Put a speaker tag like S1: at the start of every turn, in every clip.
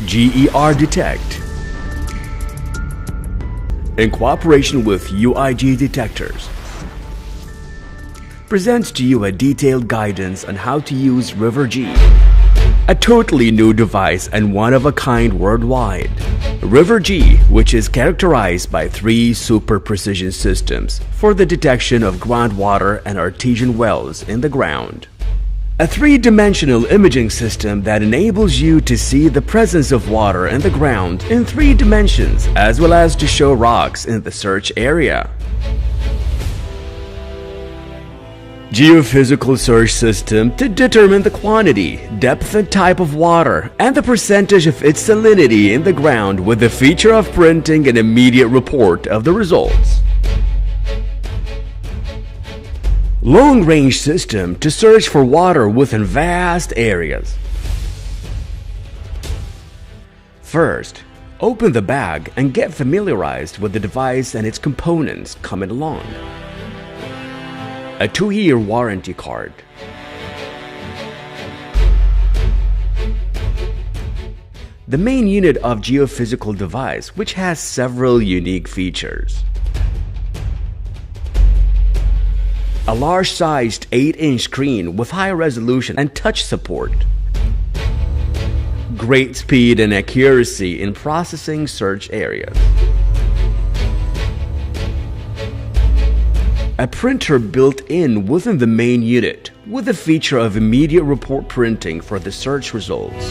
S1: Detect, in cooperation with UIG Detectors, presents to you a detailed guidance on how to use River G, a totally new device and one of a kind worldwide. River G, which is characterized by 3 super precision systems for the detection of groundwater and artesian wells in the ground. A 3-dimensional imaging system that enables you to see the presence of water in the ground in 3 dimensions, as well as to show rocks in the search area. Geophysical search system to determine the quantity, depth and type of water, and the percentage of its salinity in the ground with the feature of printing an immediate report of the results. Long-range system to search for water within vast areas. First, open the bag and get familiarized with the device and its components coming along. A 2-year warranty card. The main unit of geophysical device, which has several unique features. A large-sized 8-inch screen with high resolution and touch support. Great speed and accuracy in processing search areas. A printer built in within the main unit with the feature of immediate report printing for the search results.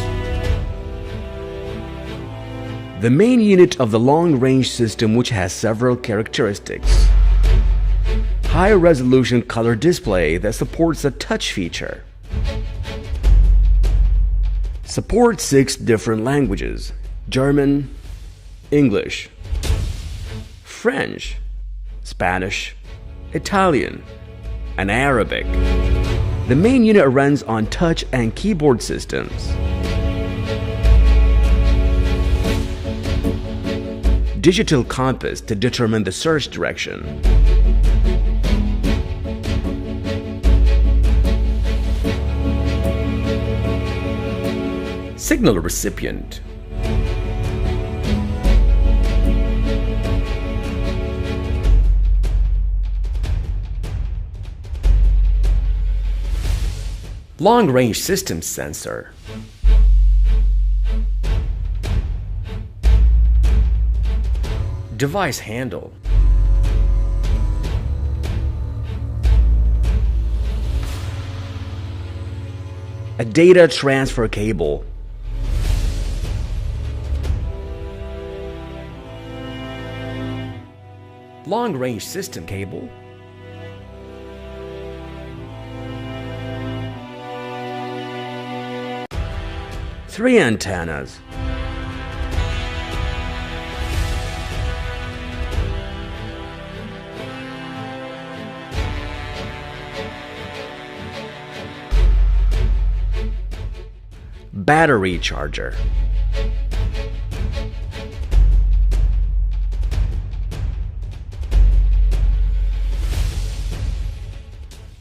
S1: The main unit of the long-range system, which has several characteristics. High resolution color display that supports a touch feature. Supports 6 different languages: German, English, French, Spanish, Italian, and Arabic. The main unit runs on touch and keyboard systems. Digital compass to determine the search direction. Signal recipient. Long-range system sensor. Device handle. A data transfer cable. Long-range system cable. Three antennas. Battery charger.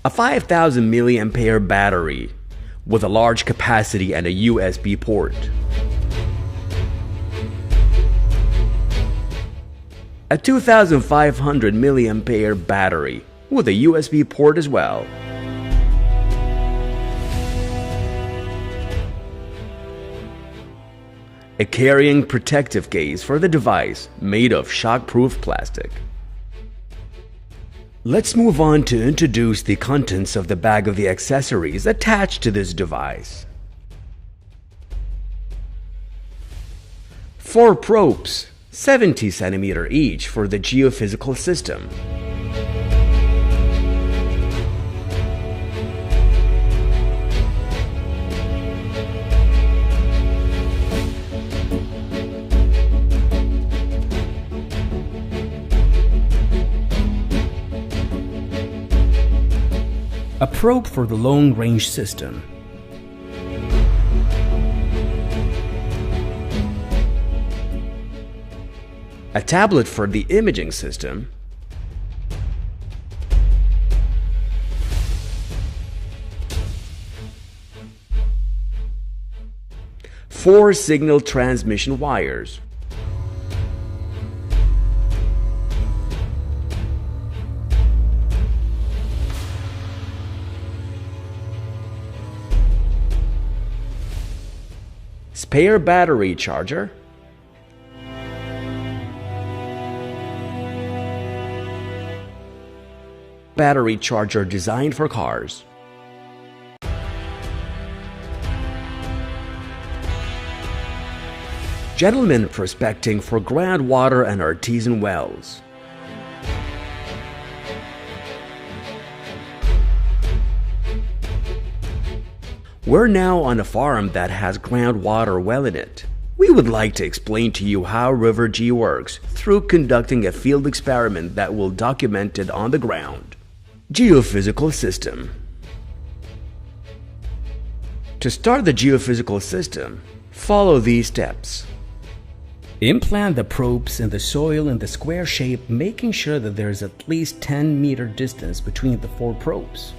S1: A 5,000 milliampere battery with a large capacity and a USB port. A 2,500 milliampere battery with a USB port as well. A carrying protective case for the device made of shockproof plastic. Let's move on to introduce the contents of the bag of the accessories attached to this device. 4 probes, 70 cm each for the geophysical system. A probe for the long-range system. A tablet for the imaging system. 4 signal transmission wires. Spare battery charger. Battery charger designed for cars. Gentlemen prospecting for groundwater and artesian wells. We're now on a farm that has groundwater well in it. We would like to explain to you how River G works through conducting a field experiment that will document it on the ground. Geophysical system. To start the geophysical system, follow these steps. Implant the probes in the soil in the square shape, making sure that there is at least 10-meter distance between the 4 probes.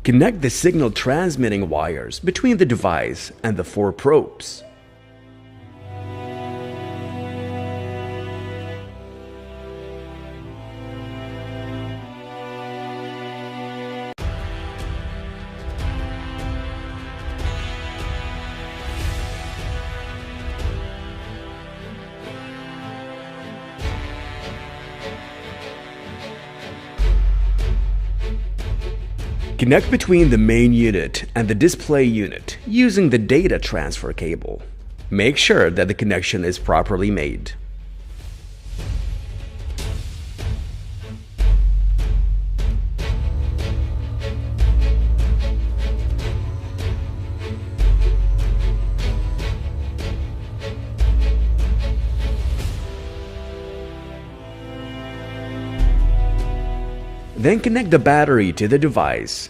S1: Connect the signal transmitting wires between the device and the 4 probes. Connect between the main unit and the display unit using the data transfer cable. Make sure that the connection is properly made. Then connect the battery to the device.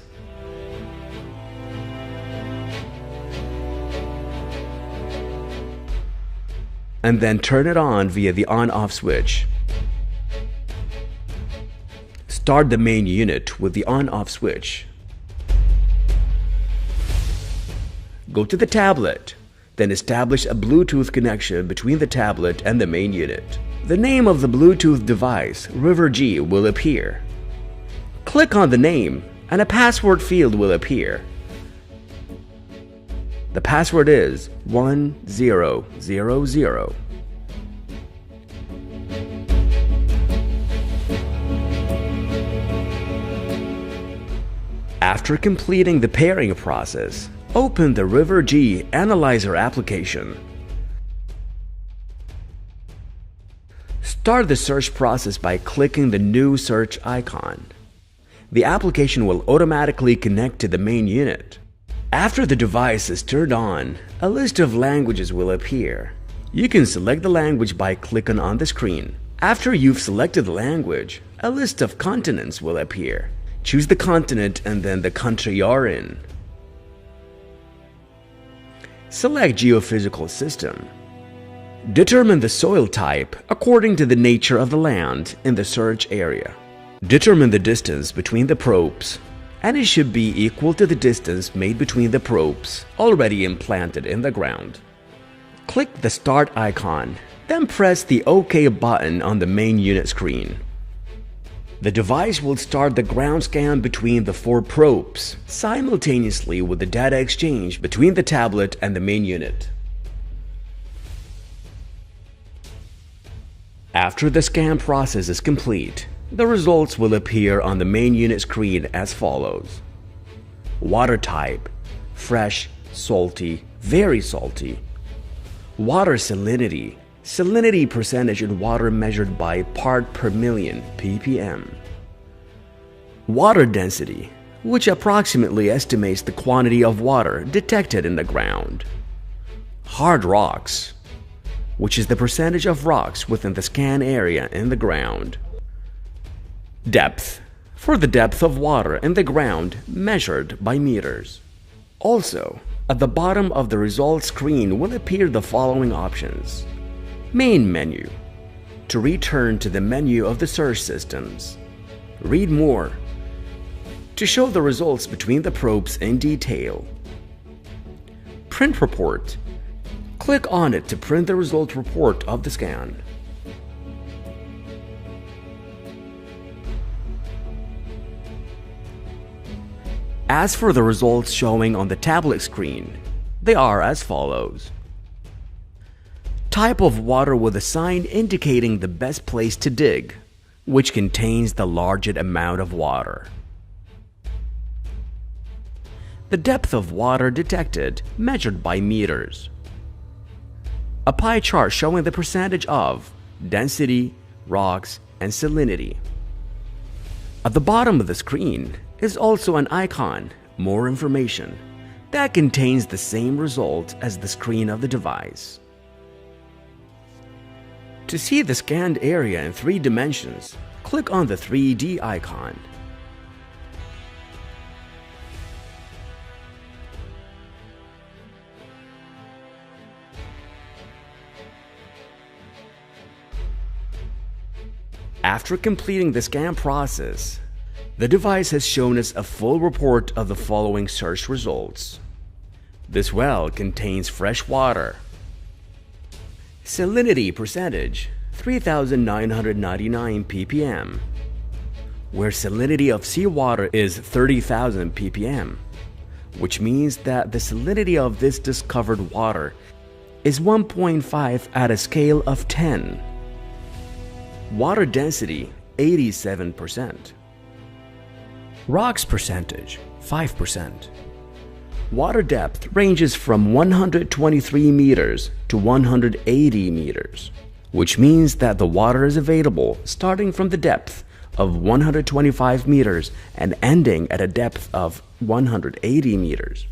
S1: And then turn it on via the on-off switch. Start the main unit with the on-off switch. Go to the tablet, then establish a Bluetooth connection between the tablet and the main unit. The name of the Bluetooth device, River G, will appear. Click on the name and a password field will appear. The password is 1000. After completing the pairing process, open the River G Analyzer application. Start the search process by clicking the new search icon. The application will automatically connect to the main unit. After the device is turned on, a list of languages will appear. You can select the language by clicking on the screen. After you've selected the language, a list of continents will appear. Choose the continent and then the country you're in. Select Geophysical System. Determine the soil type according to the nature of the land in the search area. Determine the distance between the probes and it should be equal to the distance made between the probes already implanted in the ground. Click the Start icon, then press the OK button on the main unit screen. The device will start the ground scan between the 4 probes, simultaneously with the data exchange between the tablet and the main unit. After the scan process is complete, the results will appear on the main unit screen as follows. Water type: fresh, salty, very salty. Water salinity: salinity percentage in water measured by part per million ppm. Water density, which approximately estimates the quantity of water detected in the ground. Hard rocks, which is the percentage of rocks within the scan area in the ground. Depth, for the depth of water in the ground measured by meters. Also, at the bottom of the results screen will appear the following options. Main menu, to return to the menu of the search systems. Read more, to show the results between the probes in detail. Print report, click on it to print the result report of the scan. As for the results showing on the tablet screen, they are as follows. Type of water with a sign indicating the best place to dig, which contains the largest amount of water. The depth of water detected measured by meters. A pie chart showing the percentage of density, rocks, and salinity. At the bottom of the screen is also an icon, more information, that contains the same result as the screen of the device. To see the scanned area in 3 dimensions, click on the 3D icon. After completing the scan process, the device has shown us a full report of the following search results. This well contains fresh water. Salinity percentage 3,999 ppm, where salinity of seawater is 30,000 ppm, which means that the salinity of this discovered water is 1.5 at a scale of 10. Water density 87%. Rocks percentage 5%. Water depth ranges from 123 meters to 180 meters, which means that the water is available starting from the depth of 125 meters and ending at a depth of 180 meters.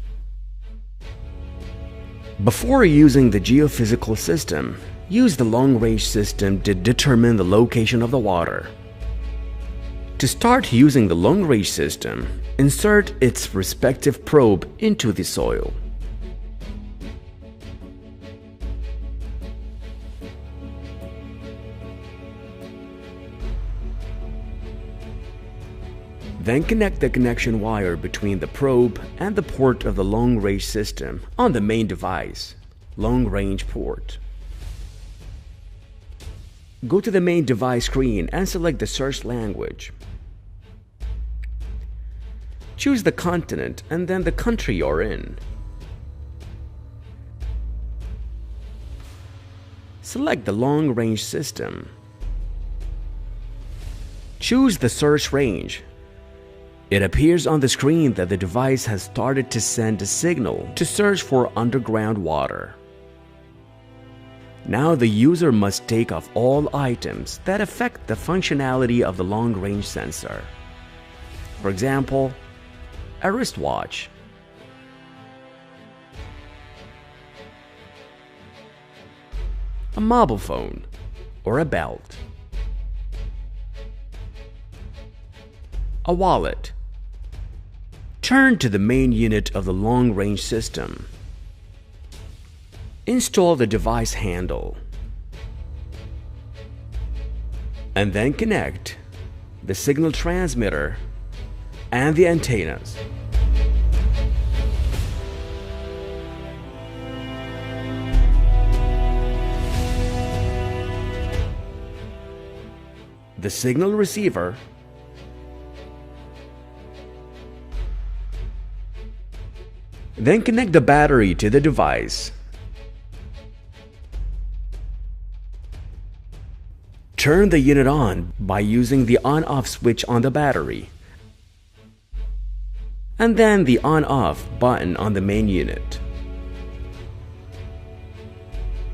S1: Before using the geophysical system, use the long-range system to determine the location of the water. To start using the long-range system, insert its respective probe into the soil. Then connect the connection wire between the probe and the port of the long-range system on the main device, long-range port. Go to the main device screen and select the search language. Choose the continent and then the country you're in. Select the long-range system. Choose the search range. It appears on the screen that the device has started to send a signal to search for underground water. Now the user must take off all items that affect the functionality of the long-range sensor. For example, a wristwatch, a mobile phone, or a belt, a wallet. Turn to the main unit of the long-range system. Install the device handle, and then connect the signal transmitter and the antennas. The signal receiver, then connect the battery to the device. Turn the unit on by using the on-off switch on the battery, and then the on-off button on the main unit.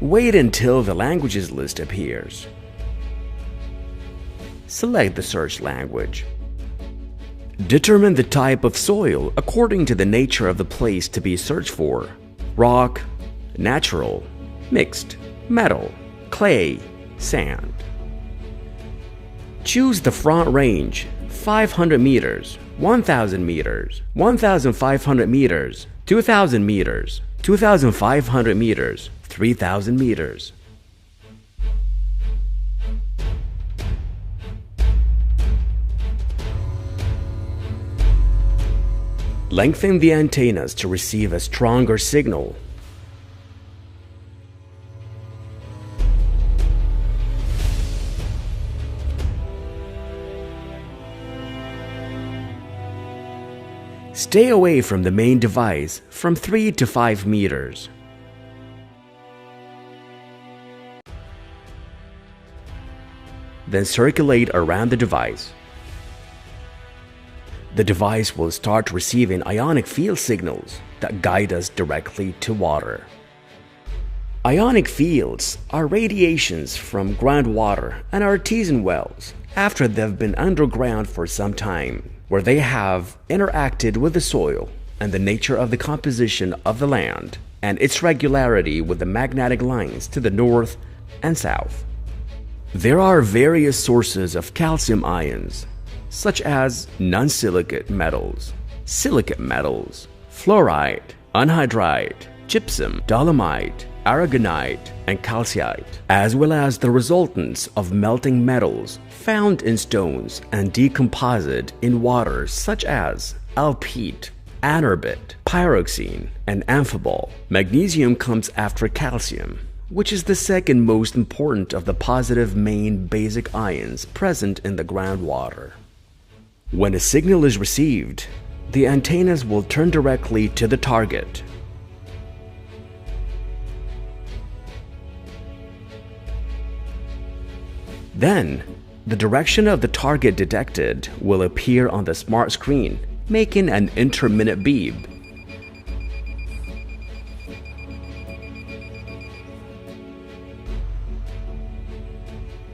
S1: Wait until the languages list appears. Select the search language. Determine the type of soil according to the nature of the place to be searched for: rock, natural, mixed, metal, clay, sand. Choose the front range: 500 meters, 1,000 meters, 1,500 meters, 2,000 meters, 2,500 meters, 3,000 meters. Lengthen the antennas to receive a stronger signal. Stay away from the main device from 3 to 5 meters. Then circulate around the device. The device will start receiving ionic field signals that guide us directly to water. Ionic fields are radiations from groundwater and artesian wells after they've been underground for some time, where they have interacted with the soil and the nature of the composition of the land and its regularity with the magnetic lines to the north and south. There are various sources of calcium ions, such as non-silicate metals, silicate metals, fluorite, anhydrite, gypsum, dolomite, aragonite, and calcite, as well as the resultants of melting metals found in stones and decomposite in water, such as alpite, anerbite, pyroxene, and amphibole. Magnesium comes after calcium, which is the second most important of the positive main basic ions present in the groundwater. When a signal is received, the antennas will turn directly to the target. Then, the direction of the target detected will appear on the smart screen, making an intermittent beep.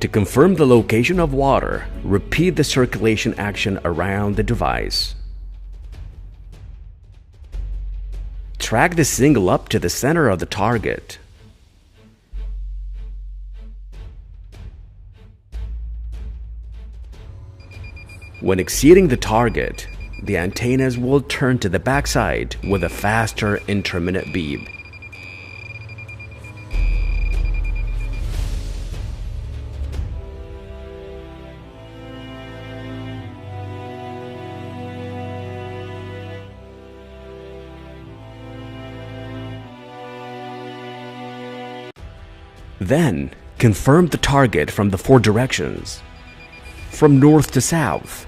S1: To confirm the location of water, repeat the circulation action around the device. Track the signal up to the center of the target. When exceeding the target, the antennas will turn to the backside with a faster intermittent beep. Then, confirm the target from the 4 directions, from north to south.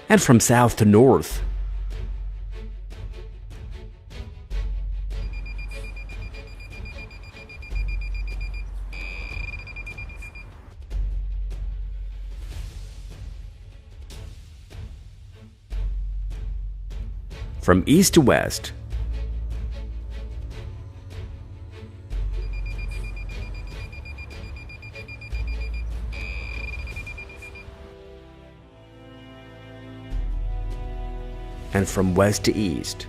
S1: And from south to north. From east to west. And from west to east.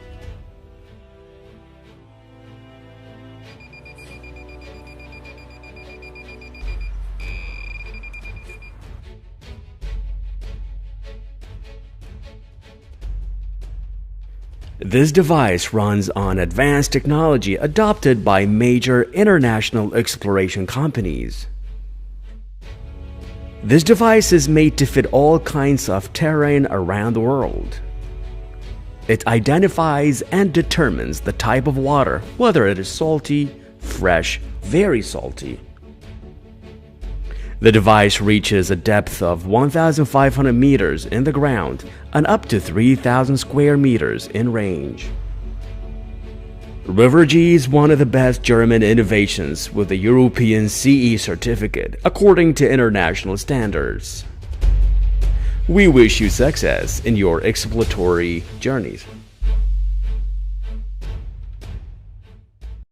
S1: This device runs on advanced technology adopted by major international exploration companies. This device is made to fit all kinds of terrain around the world. It identifies and determines the type of water, whether it is salty, fresh, very salty. The device reaches a depth of 1,500 meters in the ground and up to 3,000 square meters in range. River-G is one of the best German innovations with a European CE certificate according to international standards. We wish you success in your exploratory journeys.